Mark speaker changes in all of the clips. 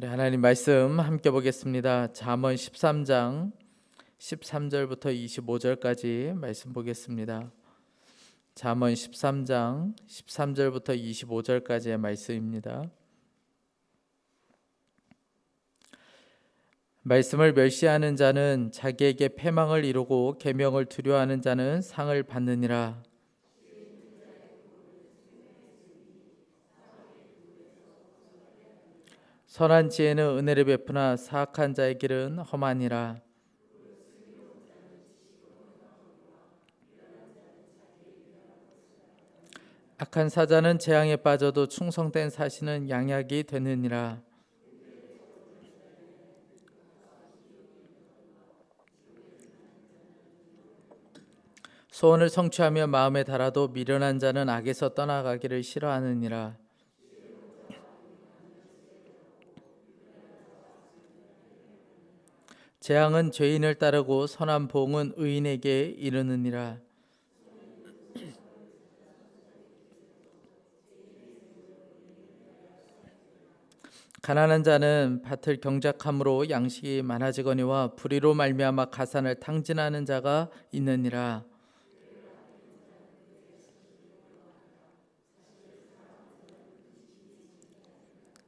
Speaker 1: 우리 하나님 말씀 함께 보겠습니다. 잠언 13장 13절부터 25절까지 말씀 보겠습니다. 잠언 13장 13절부터 25절까지의 말씀입니다. 말씀을 멸시하는 자는 자기에게 패망을 이루고 계명을 두려워하는 자는 상을 받느니라. 선한 지혜는 은혜를 베푸나 사악한 자의 길은 험하니라. 악한 사자는 재앙에 빠져도 충성된 사시는 양약이 되느니라. 소원을 성취하며 마음에 달아도 미련한 자는 악에서 떠나가기를 싫어하느니라. 재앙은 죄인을 따르고 선한 보응은 의인에게 이르느니라. 가난한 자는 밭을 경작함으로 양식이 많아지거니와 불의로 말미암아 가산을 탕진하는 자가 있느니라.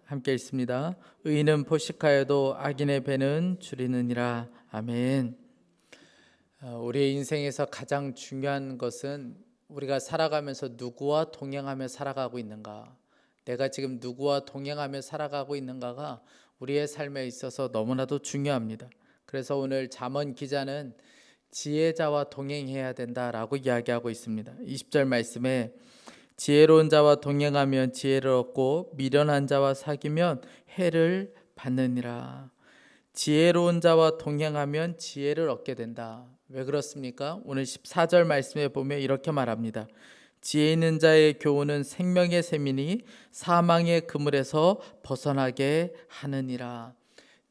Speaker 1: 함께 읽습니다. 의인은 포식하여도 악인의 배는 줄이느니라. 아멘. 우리의 인생에서 가장 중요한 것은 우리가 살아가면서 누구와 동행하며 살아가고 있는가, 내가 지금 누구와 동행하며 살아가고 있는가가 우리의 삶에 있어서 너무나도 중요합니다. 그래서 오늘 잠언 기자는 지혜자와 동행해야 된다라고 이야기하고 있습니다. 20절 말씀에 지혜로운 자와 동행하면 지혜를 얻고 미련한 자와 사귀면 해를 받느니라. 지혜로운 자와 동행하면 지혜를 얻게 된다. 왜 그렇습니까? 오늘 14절 말씀에 보면 이렇게 말합니다. 지혜 있는 자의 교훈은 생명의 샘이니 사망의 그물에서 벗어나게 하느니라.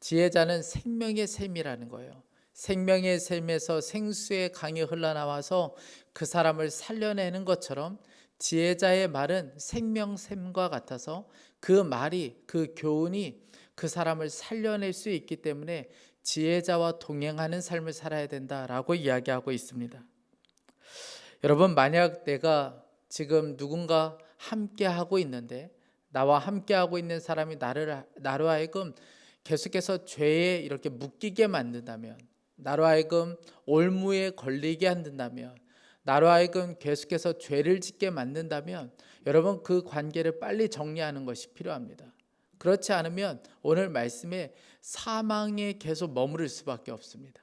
Speaker 1: 지혜자는 생명의 샘이라는 거예요. 생명의 샘에서 생수의 강이 흘러나와서 그 사람을 살려내는 것처럼 지혜자의 말은 생명샘과 같아서 그 말이, 그 교훈이 그 사람을 살려낼 수 있기 때문에 지혜자와 동행하는 삶을 살아야 된다라고 이야기하고 있습니다. 여러분, 만약 내가 지금 누군가 함께 하고 있는데 나와 함께 하고 있는 사람이 나로 하여금 계속해서 죄에 이렇게 묶이게 만든다면, 나로 하여금 올무에 걸리게 한다면, 나로 하여금 계속해서 죄를 짓게 만든다면 여러분, 그 관계를 빨리 정리하는 것이 필요합니다. 그렇지 않으면 오늘 말씀에 사망에 계속 머무를 수밖에 없습니다.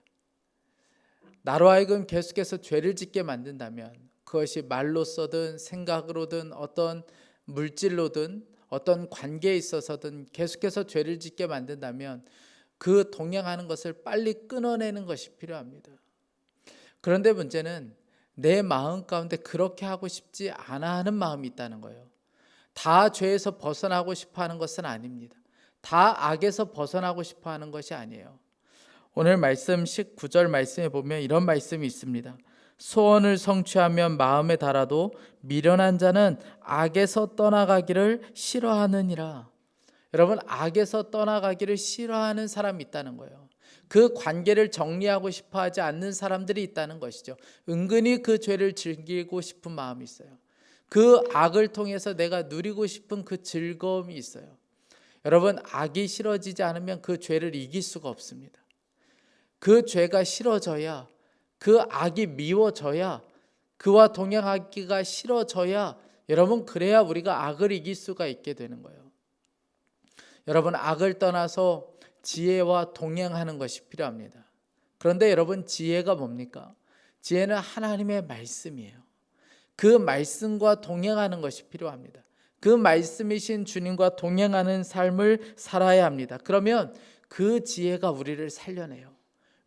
Speaker 1: 나로 하여금 계속해서 죄를 짓게 만든다면 그것이 말로서든 생각으로든 어떤 물질로든 어떤 관계에 있어서든 계속해서 죄를 짓게 만든다면 그 동행하는 것을 빨리 끊어내는 것이 필요합니다. 그런데 문제는 내 마음 가운데 그렇게 하고 싶지 않아 하는 마음이 있다는 거예요. 다 죄에서 벗어나고 싶어 하는 것은 아닙니다. 다 악에서 벗어나고 싶어 하는 것이 아니에요. 오늘 말씀 19절 말씀에 보면 이런 말씀이 있습니다. 소원을 성취하면 마음에 달아도 미련한 자는 악에서 떠나가기를 싫어하느니라. 여러분, 악에서 떠나가기를 싫어하는 사람이 있다는 거예요. 그 관계를 정리하고 싶어 하지 않는 사람들이 있다는 것이죠. 은근히 그 죄를 즐기고 싶은 마음이 있어요. 그 악을 통해서 내가 누리고 싶은 그 즐거움이 있어요. 여러분, 악이 싫어지지 않으면 그 죄를 이길 수가 없습니다. 그 죄가 싫어져야, 그 악이 미워져야, 그와 동행하기가 싫어져야, 여러분, 그래야 우리가 악을 이길 수가 있게 되는 거예요. 여러분, 악을 떠나서 지혜와 동행하는 것이 필요합니다. 그런데 여러분, 지혜가 뭡니까? 지혜는 하나님의 말씀이에요. 그 말씀과 동행하는 것이 필요합니다. 그 말씀이신 주님과 동행하는 삶을 살아야 합니다. 그러면 그 지혜가 우리를 살려내요.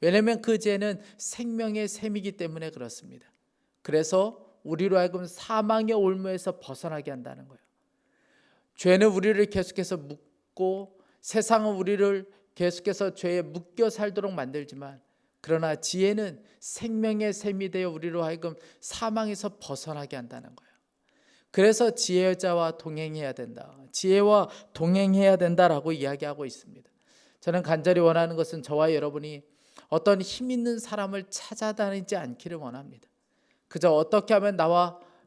Speaker 1: 왜냐하면 그 지혜는 생명의 샘이기 때문에 그렇습니다. 그래서 우리로 하여금 사망의 올무에서 벗어나게 한다는 거예요. 죄는 우리를 계속해서 묶고 세상은 우리를 계속해서 죄에 묶여 살도록 만들지만, 그러나 지혜는 생명의 샘이 되어 우리로 하여금 사망에서 벗어나게 한다는 거예요. 그래서 지혜자와 동행해야 된다. 지혜와 동행해야 된다라고 이야기하고 있습니다. 저는 간절히 원하는 것은 저와 여러분이 어떤 힘 있는 사람을 찾아다니지 않기를 원합니다. 그저 어떻게 하면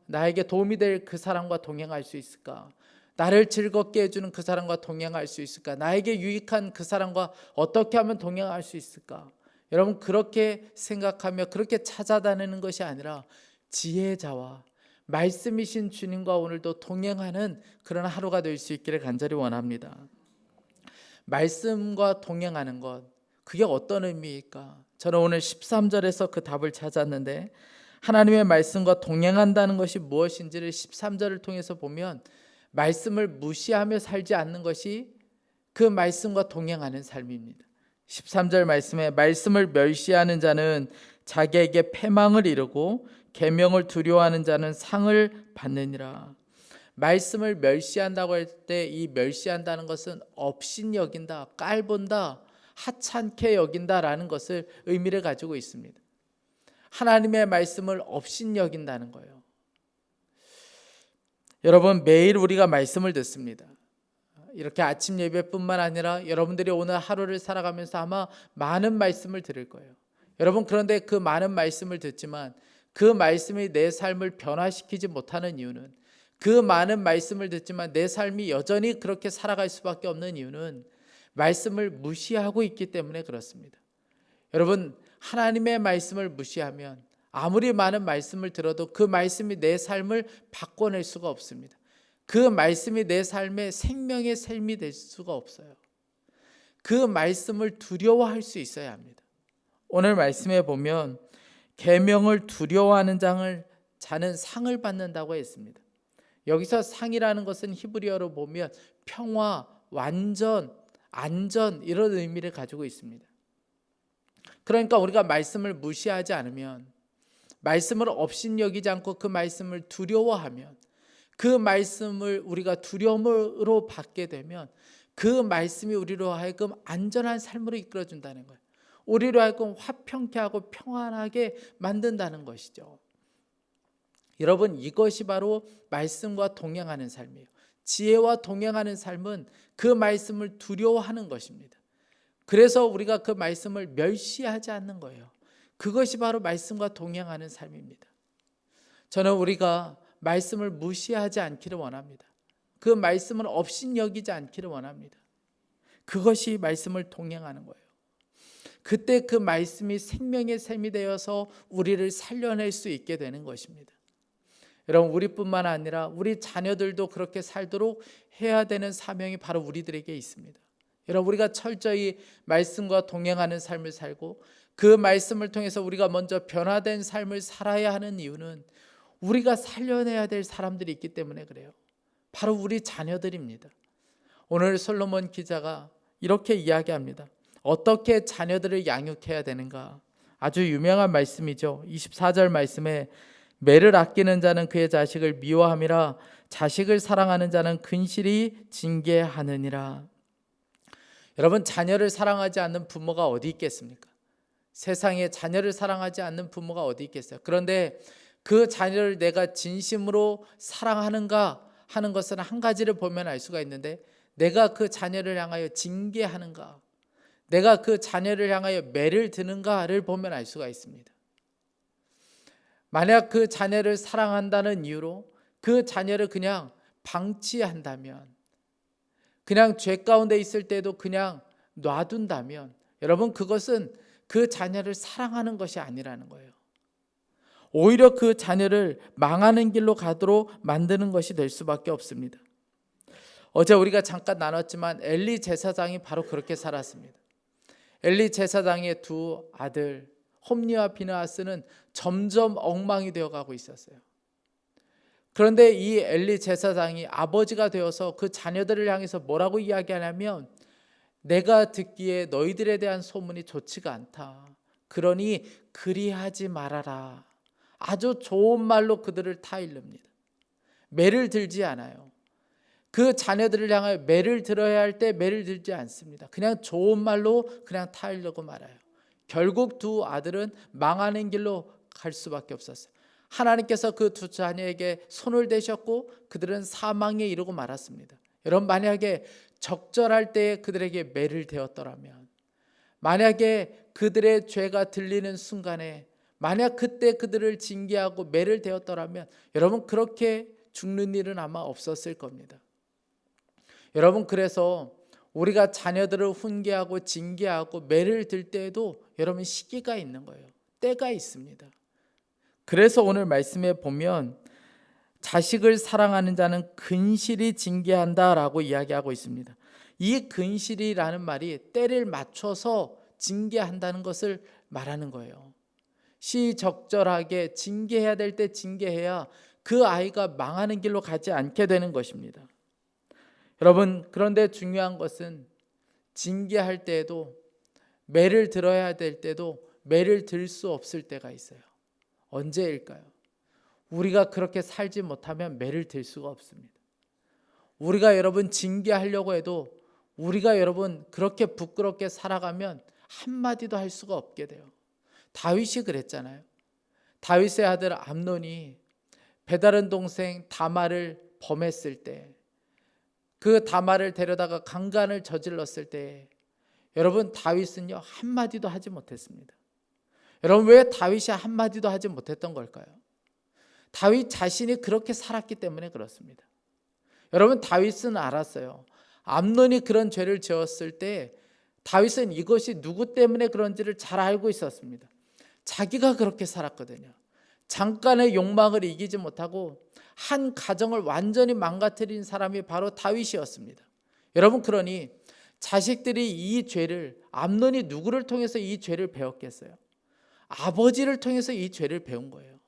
Speaker 1: 나에게 도움이 될 그 사람과 동행할 수 있을까? 나를 즐겁게 해주는 그 사람과 동행할 수 있을까? 나에게 유익한 그 사람과 어떻게 하면 동행할 수 있을까? 여러분, 그렇게 생각하며 그렇게 찾아다니는 것이 아니라 지혜자와 말씀이신 주님과 오늘도 동행하는 그런 하루가 될 수 있기를 간절히 원합니다. 말씀과 동행하는 것, 그게 어떤 의미일까? 저는 오늘 13절에서 그 답을 찾았는데, 하나님의 말씀과 동행한다는 것이 무엇인지를 13절을 통해서 보면 말씀을 무시하며 살지 않는 것이 그 말씀과 동행하는 삶입니다. 13절 말씀에 말씀을 멸시하는 자는 자기에게 패망을 이루고 계명을 두려워하는 자는 상을 받느니라. 말씀을 멸시한다고 할 때 이 멸시한다는 것은 업신여긴다, 깔본다, 하찮게 여긴다라는 것을 의미를 가지고 있습니다. 하나님의 말씀을 업신여긴다는 거예요. 여러분, 매일 우리가 말씀을 듣습니다. 이렇게 아침 예배뿐만 아니라 여러분들이 오늘 하루를 살아가면서 아마 많은 말씀을 들을 거예요. 여러분, 그런데 그 많은 말씀을 듣지만 그 말씀이 내 삶을 변화시키지 못하는 이유는, 그 많은 말씀을 듣지만 내 삶이 여전히 그렇게 살아갈 수밖에 없는 이유는 말씀을 무시하고 있기 때문에 그렇습니다. 여러분, 하나님의 말씀을 무시하면 아무리 많은 말씀을 들어도 그 말씀이 내 삶을 바꿔낼 수가 없습니다. 그 말씀이 내 삶의 생명의 샘이 될 수가 없어요. 그 말씀을 두려워할 수 있어야 합니다. 오늘 말씀에 보면 계명을 두려워하는 자는 상을 받는다고 했습니다. 여기서 상이라는 것은 히브리어로 보면 평화, 완전, 안전 이런 의미를 가지고 있습니다. 그러니까 우리가 말씀을 무시하지 않으면, 말씀을 업신여기지 않고 그 말씀을 두려워하면, 그 말씀을 우리가 두려움으로 받게 되면 그 말씀이 우리로 하여금 안전한 삶으로 이끌어준다는 거예요. 우리로 하여금 화평케 하고 평안하게 만든다는 것이죠. 여러분, 이것이 바로 말씀과 동행하는 삶이에요. 지혜와 동행하는 삶은 그 말씀을 두려워하는 것입니다. 그래서 우리가 그 말씀을 멸시하지 않는 거예요. 그것이 바로 말씀과 동행하는 삶입니다. 저는 우리가 말씀을 무시하지 않기를 원합니다. 그 말씀을 업신여기지 않기를 원합니다. 그것이 말씀을 동행하는 거예요. 그때 그 말씀이 생명의 샘이 되어서 우리를 살려낼 수 있게 되는 것입니다. 여러분, 우리뿐만 아니라 우리 자녀들도 그렇게 살도록 해야 되는 사명이 바로 우리들에게 있습니다. 여러분, 우리가 철저히 말씀과 동행하는 삶을 살고 그 말씀을 통해서 우리가 먼저 변화된 삶을 살아야 하는 이유는 우리가 살려내야 될 사람들이 있기 때문에 그래요. 바로 우리 자녀들입니다. 오늘 솔로몬 기자가 이렇게 이야기합니다. 어떻게 자녀들을 양육해야 되는가? 아주 유명한 말씀이죠. 24절 말씀에 매를 아끼는 자는 그의 자식을 미워함이라 자식을 사랑하는 자는 근실히 징계하느니라. 여러분, 자녀를 사랑하지 않는 부모가 어디 있겠습니까? 세상에 자녀를 사랑하지 않는 부모가 어디 있겠어요? 그런데 그 자녀를 내가 진심으로 사랑하는가 하는 것은 한 가지를 보면 알 수가 있는데, 내가 그 자녀를 향하여 징계하는가, 내가 그 자녀를 향하여 매를 드는가를 보면 알 수가 있습니다. 만약 그 자녀를 사랑한다는 이유로 그 자녀를 그냥 방치한다면, 그냥 죄 가운데 있을 때도 그냥 놔둔다면, 여러분, 그것은 그 자녀를 사랑하는 것이 아니라는 거예요. 오히려 그 자녀를 망하는 길로 가도록 만드는 것이 될 수밖에 없습니다. 어제 우리가 잠깐 나눴지만 엘리 제사장이 바로 그렇게 살았습니다. 엘리 제사장의 두 아들 홈리와 비느하스는 점점 엉망이 되어가고 있었어요. 그런데 이 엘리 제사장이 아버지가 되어서 그 자녀들을 향해서 뭐라고 이야기하냐면, 내가 듣기에 너희들에 대한 소문이 좋지가 않다. 그러니 그리하지 말아라. 아주 좋은 말로 그들을 타일릅니다. 매를 들지 않아요. 그 자녀들을 향하여 매를 들어야 할 때 매를 들지 않습니다. 그냥 좋은 말로 그냥 타일르고 말아요. 결국 두 아들은 망하는 길로 갈 수밖에 없었어요. 하나님께서 그 두 자녀에게 손을 대셨고 그들은 사망에 이르고 말았습니다. 여러분, 만약에 적절할 때에 그들에게 매를 대었더라면, 만약에 그들의 죄가 들리는 순간에 만약 그때 그들을 징계하고 매를 대었더라면 여러분, 그렇게 죽는 일은 아마 없었을 겁니다. 여러분, 그래서 우리가 자녀들을 훈계하고 징계하고 매를 들 때에도 여러분, 시기가 있는 거예요. 때가 있습니다. 그래서 오늘 말씀에 보면 자식을 사랑하는 자는 근실히 징계한다라고 이야기하고 있습니다. 이 근실이라는 말이 때를 맞춰서 징계한다는 것을 말하는 거예요. 시적절하게 징계해야 될 때 징계해야 그 아이가 망하는 길로 가지 않게 되는 것입니다. 여러분, 그런데 중요한 것은 징계할 때에도, 매를 들어야 될 때도 매를 들 수 없을 때가 있어요. 언제일까요? 우리가 그렇게 살지 못하면 매를 들 수가 없습니다. 우리가 여러분 징계하려고 해도 우리가 여러분 그렇게 부끄럽게 살아가면 한마디도 할 수가 없게 돼요. 다윗이 그랬잖아요. 다윗의 아들 암논이 배다른 동생 다말을 범했을 때, 그 다말을 데려다가 강간을 저질렀을 때 여러분, 다윗은요 한마디도 하지 못했습니다. 여러분, 왜 다윗이 한마디도 하지 못했던 걸까요? 다윗 자신이 그렇게 살았기 때문에 그렇습니다. 여러분, 다윗은 알았어요. 암논이 그런 죄를 지었을 때 다윗은 이것이 누구 때문에 그런지를 잘 알고 있었습니다. 자기가 그렇게 살았거든요. 잠깐의 욕망을 이기지 못하고 한 가정을 완전히 망가뜨린 사람이 바로 다윗이었습니다. 여러분, 그러니 자식들이 이 죄를, 암논이 누구를 통해서 이 죄를 배웠겠어요? 아버지를 통해서 이 죄를 배운 거예요.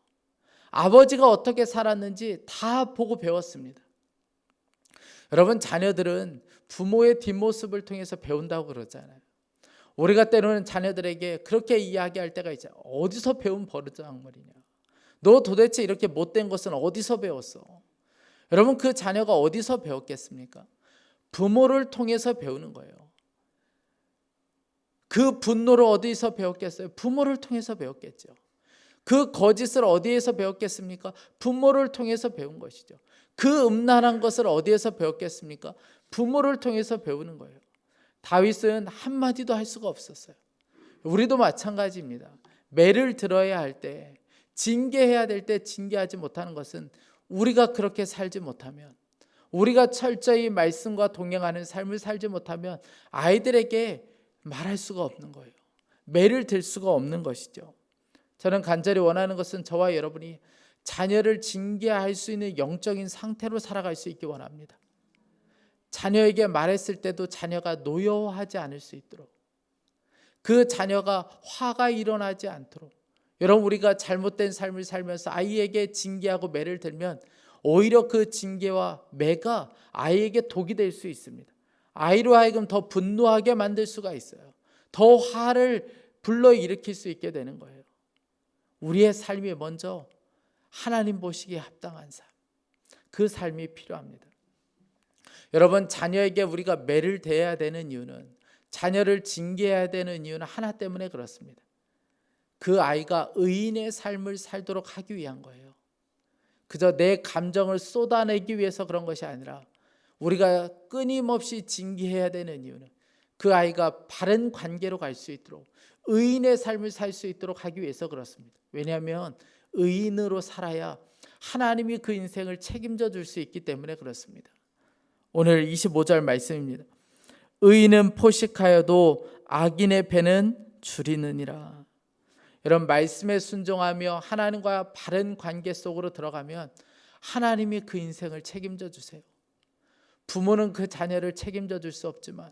Speaker 1: 아버지가 어떻게 살았는지 다 보고 배웠습니다. 여러분, 자녀들은 부모의 뒷모습을 통해서 배운다고 그러잖아요. 우리가 때로는 자녀들에게 그렇게 이야기할 때가 있죠. 어디서 배운 버르장머리냐, 너 도대체 이렇게 못된 것은 어디서 배웠어? 여러분, 그 자녀가 어디서 배웠겠습니까? 부모를 통해서 배우는 거예요. 그 분노를 어디서 배웠겠어요? 부모를 통해서 배웠겠죠. 그 거짓을 어디에서 배웠겠습니까? 부모를 통해서 배운 것이죠. 그 음란한 것을 어디에서 배웠겠습니까? 부모를 통해서 배우는 거예요. 다윗은 한마디도 할 수가 없었어요. 우리도 마찬가지입니다. 매를 들어야 할 때, 징계해야 될 때 징계하지 못하는 것은 우리가 그렇게 살지 못하면, 우리가 철저히 말씀과 동행하는 삶을 살지 못하면 아이들에게 말할 수가 없는 거예요. 매를 들 수가 없는 것이죠. 저는 간절히 원하는 것은 저와 여러분이 자녀를 징계할 수 있는 영적인 상태로 살아갈 수 있기 원합니다. 자녀에게 말했을 때도 자녀가 노여워하지 않을 수 있도록, 그 자녀가 화가 일어나지 않도록. 여러분, 우리가 잘못된 삶을 살면서 아이에게 징계하고 매를 들면 오히려 그 징계와 매가 아이에게 독이 될 수 있습니다. 아이로 하여금 더 분노하게 만들 수가 있어요. 더 화를 불러일으킬 수 있게 되는 거예요. 우리의 삶이 먼저 하나님 보시기에 합당한 삶, 그 삶이 필요합니다. 여러분, 자녀에게 우리가 매를 대야 되는 이유는, 자녀를 징계해야 되는 이유는 하나 때문에 그렇습니다. 그 아이가 의인의 삶을 살도록 하기 위한 거예요. 그저 내 감정을 쏟아내기 위해서 그런 것이 아니라, 우리가 끊임없이 징계해야 되는 이유는 그 아이가 바른 관계로 갈 수 있도록, 의인의 삶을 살 수 있도록 하기 위해서 그렇습니다. 왜냐하면 의인으로 살아야 하나님이 그 인생을 책임져 줄 수 있기 때문에 그렇습니다. 오늘 25절 말씀입니다. 의인은 포식하여도 악인의 배는 줄이느니라. 여러분, 말씀에 순종하며 하나님과 바른 관계 속으로 들어가면 하나님이 그 인생을 책임져 주세요. 부모는 그 자녀를 책임져 줄 수 없지만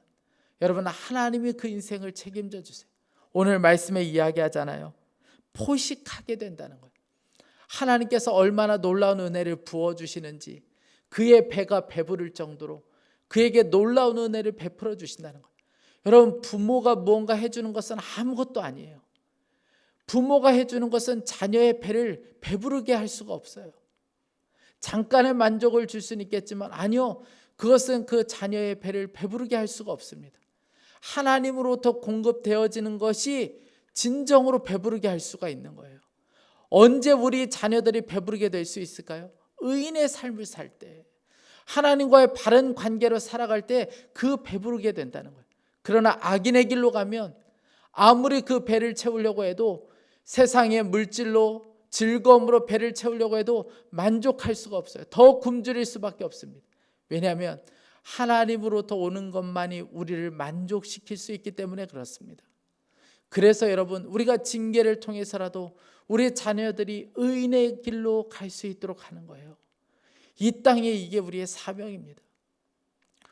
Speaker 1: 여러분, 하나님이 그 인생을 책임져 주세요. 오늘 말씀에 이야기하잖아요. 포식하게 된다는 거예요. 하나님께서 얼마나 놀라운 은혜를 부어주시는지, 그의 배가 배부를 정도로 그에게 놀라운 은혜를 베풀어 주신다는 거예요. 여러분, 부모가 무언가 해주는 것은 아무것도 아니에요. 부모가 해주는 것은 자녀의 배를 배부르게 할 수가 없어요. 잠깐의 만족을 줄 수는 있겠지만 아니요, 그것은 그 자녀의 배를 배부르게 할 수가 없습니다. 하나님으로부터 공급되어지는 것이 진정으로 배부르게 할 수가 있는 거예요. 언제 우리 자녀들이 배부르게 될 수 있을까요? 의인의 삶을 살 때, 하나님과의 바른 관계로 살아갈 때 그 배부르게 된다는 거예요. 그러나 악인의 길로 가면 아무리 그 배를 채우려고 해도 세상의 물질로 즐거움으로 배를 채우려고 해도 만족할 수가 없어요. 더 굶주릴 수밖에 없습니다. 왜냐하면 하나님으로부터 오는 것만이 우리를 만족시킬 수 있기 때문에 그렇습니다. 그래서 여러분, 우리가 징계를 통해서라도 우리 자녀들이 의인의 길로 갈 수 있도록 하는 거예요. 이 땅에 이게 우리의 사명입니다.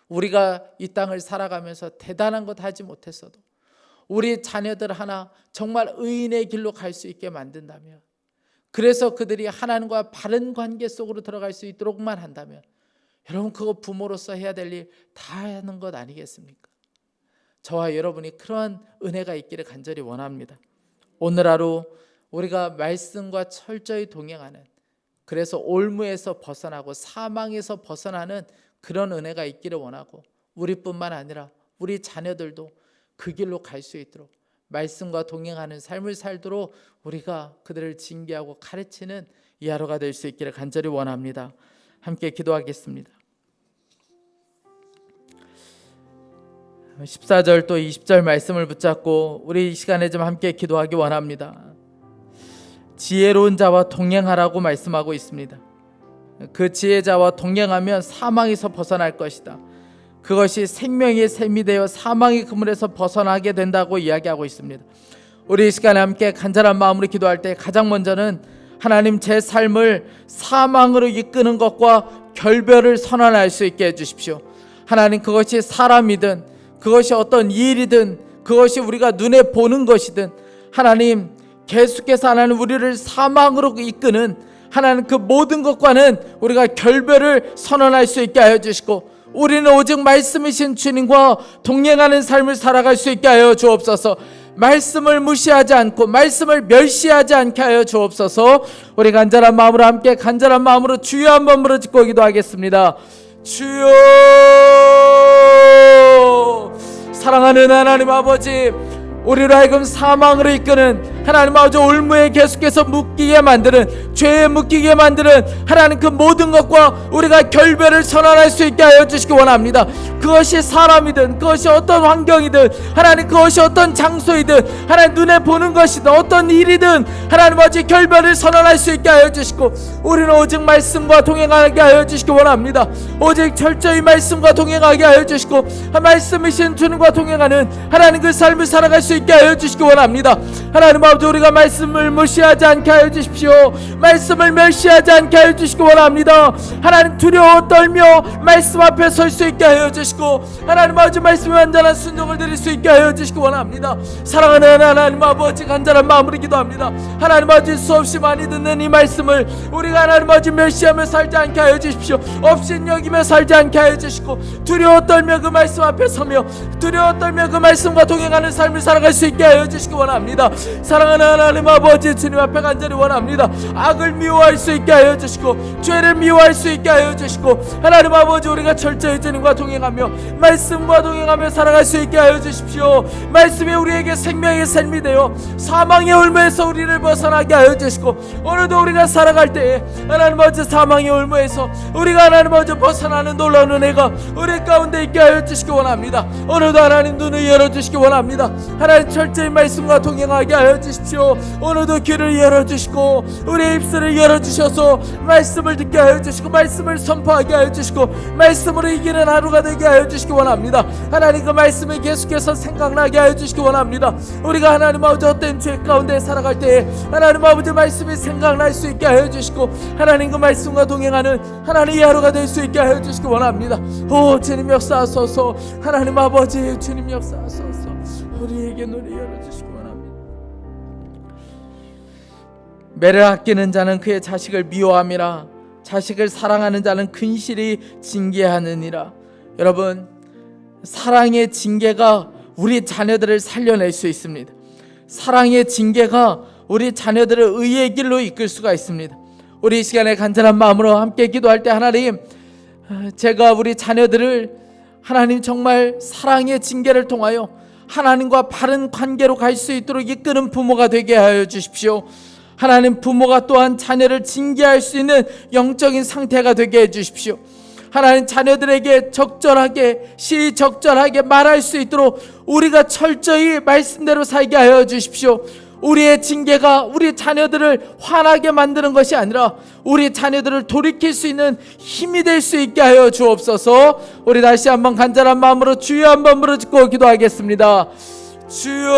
Speaker 1: 우리가 이 땅을 살아가면서 대단한 것 하지 못했어도 우리 자녀들 하나 정말 의인의 길로 갈 수 있게 만든다면, 그래서 그들이 하나님과 바른 관계 속으로 들어갈 수 있도록만 한다면, 여러분, 그거 부모로서 해야 될 일 다 하는 것 아니겠습니까? 저와 여러분이 그러한 은혜가 있기를 간절히 원합니다. 오늘 하루 우리가 말씀과 철저히 동행하는, 그래서 올무에서 벗어나고 사망에서 벗어나는 그런 은혜가 있기를 원하고, 우리뿐만 아니라 우리 자녀들도 그 길로 갈 수 있도록 말씀과 동행하는 삶을 살도록 우리가 그들을 징계하고 가르치는 이 하루가 될 수 있기를 간절히 원합니다. 함께 기도하겠습니다. 14절 또 20절 말씀을 붙잡고 우리 이 시간에 좀 함께 기도하기 원합니다. 지혜로운 자와 동행하라고 말씀하고 있습니다. 그 지혜자와 동행하면 사망에서 벗어날 것이다. 그것이 생명의 샘이 되어 사망의 그물에서 벗어나게 된다고 이야기하고 있습니다. 우리 이 시간에 함께 간절한 마음으로 기도할 때 가장 먼저는 하나님, 제 삶을 사망으로 이끄는 것과 결별을 선언할 수 있게 해주십시오. 하나님, 그것이 사람이든 그것이 어떤 일이든 그것이 우리가 눈에 보는 것이든 하나님, 계속해서 하나님 우리를 사망으로 이끄는 하나님 그 모든 것과는 우리가 결별을 선언할 수 있게 하여 주시고, 우리는 오직 말씀이신 주님과 동행하는 삶을 살아갈 수 있게 하여 주옵소서. 말씀을 무시하지 않고 말씀을 멸시하지 않게 하여 주옵소서. 우리 간절한 마음으로 함께 간절한 마음으로 주여 한번 부르짖고 기도하겠습니다. 주여, 사랑하는 하나님 아버지, 우리로 하여금 사망으로 이끄는 하나님 아버지, 올무에 계속해서 묶이게 만드는, 죄에 묶이게 만드는 하나님 그 모든 것과 우리가 결별을 선언할 수 있게 하여 주시기 원합니다. 그것이 사람이든 그것이 어떤 환경이든 하나님, 그것이 어떤 장소이든 하나님 눈에 보는 것이든 어떤 일이든 하나님 아버지 결별을 선언할 수 있게 하여 주시고, 우리는 오직 말씀과 동행하게 하여 주시기 원합니다. 오직 철저히 말씀과 동행하게 하여 주시고, 말씀이신 주님과 동행하는 하나님 그 삶을 살아갈 수 있게 하여 주시기 원합니다. 하나님 아버지, 우리가 말씀을 무시하지 않게 하여 주십시오. 말씀을 멸시하지 않게 하여 주시기 원합니다. 하나님, 두려워 떨며 말씀 앞에 설 수 있게 하여 주시고, 하나님 아버지 말씀에 완전한 순종을 드릴 수 있게 하여 주시기 원합니다. 사랑하는 하나님 아버지, 간절한 마음으로 기도합니다. 하나님 아버지, 수없이 많이 듣는 이 말씀을 우리가 하나님 아버지 멸시하며 살지 않게 하여 주십시오. 업신여기며 살지 않게 하여 주시고, 두려워 떨며 그 말씀 앞에 서며 두려워 떨며 그 말씀과 동행하는 삶을 살아갈 수 있게 하여 주시기 원합니다. 사랑하는 하나님 아버지, 주님 앞에 간절히 원합니다. 악을 미워할 수 있게 하여 주시고 죄를 미워할 수 있게 하여 주시고, 하나님 아버지, 우리가 철저히 주님과 동행하며 말씀과 동행하며 살아갈 수 있게 하여 주십시오. 말씀이 우리에게 생명의 샘이 되어 사망의 올무에서 우리를 벗어나게 하여 주시고, 오늘도 우리가 살아갈 때에 하나님 아버지 사망의 올무에서 우리가 하나님 아버지 벗어나는 놀라운 은혜가 우리 가운데 있게 하여 주시기 원합니다. 오늘도 하나님 눈을 열어주시기 원합니다. 하나님, 철저히 말씀과 동행하게 하여 주십시오. 오늘도 귀를 열어주시고 우리의 입술을 열어주셔서 말씀을 듣게 하여 주시고 말씀을 선포하게 하여 주시고 말씀으로 이기는 하루가 되게 하여 주시기 원합니다. 하나님, 그 말씀이 계속해서 생각나게 하여 주시기 원합니다. 우리가 하나님 아버지 어떤 죄 가운데 살아갈 때에 하나님 아버지 말씀이 생각날 수 있게 하여 주시고, 하나님 그 말씀과 동행하는 하나님 이 하루가 될 수 있게 하여 주시기 원합니다. 오 주님 역사하소서. 하나님 아버지, 주님 역사하소서. 우리에게 눈을 열어주시기 원합니다. 매를 아끼는 자는 그의 자식을 미워함이라, 자식을 사랑하는 자는 근실히 징계하느니라. 여러분, 사랑의 징계가 우리 자녀들을 살려낼 수 있습니다. 사랑의 징계가 우리 자녀들을 의의 길로 이끌 수가 있습니다. 우리 이 시간에 간절한 마음으로 함께 기도할 때, 하나님, 제가 우리 자녀들을 하나님 정말 사랑의 징계를 통하여 하나님과 바른 관계로 갈 수 있도록 이끄는 부모가 되게 하여 주십시오. 하나님, 부모가 또한 자녀를 징계할 수 있는 영적인 상태가 되게 해주십시오. 하나님, 자녀들에게 적절하게, 시적절하게 말할 수 있도록 우리가 철저히 말씀대로 살게 하여 주십시오. 우리의 징계가 우리 자녀들을 화나게 만드는 것이 아니라 우리 자녀들을 돌이킬 수 있는 힘이 될 수 있게 하여 주옵소서. 우리 다시 한번 간절한 마음으로 주여 한번 부르짖고 기도하겠습니다. 주여,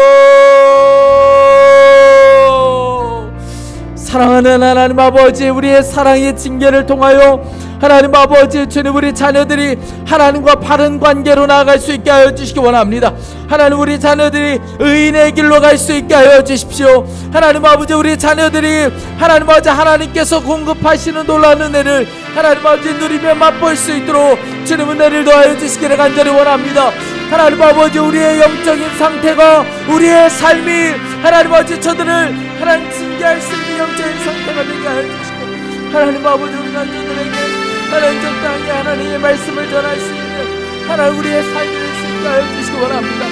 Speaker 1: 사랑하는 하나님 아버지, 우리의 사랑의 징계를 통하여 하나님 아버지, 주님, 우리 자녀들이 하나님과 바른 관계로 나아갈 수 있게 하여 주시기 원합니다. 하나님, 우리 자녀들이 의인의 길로 갈 수 있게 하여 주십시오. 하나님 아버지, 우리 자녀들이 하나님 아버지, 하나님께서 공급하시는 놀라운 은혜를 하나님 아버지 누리며 맛볼 수 있도록 주님 은혜를 더하여 주시기를 간절히 원합니다. 하나님 아버지, 우리의 영적인 상태가, 우리의 삶이 하나님 아버지 저들을 하나님 징계할 수 있는 영적인 상태가 되게 하여 주시고, 하나님 아버지, 우리 자녀들에게 하나님 적당히 하나님의 말씀을 전할 수 있는 하나님 우리의 삶을 있게 하여 주시기 원합니다.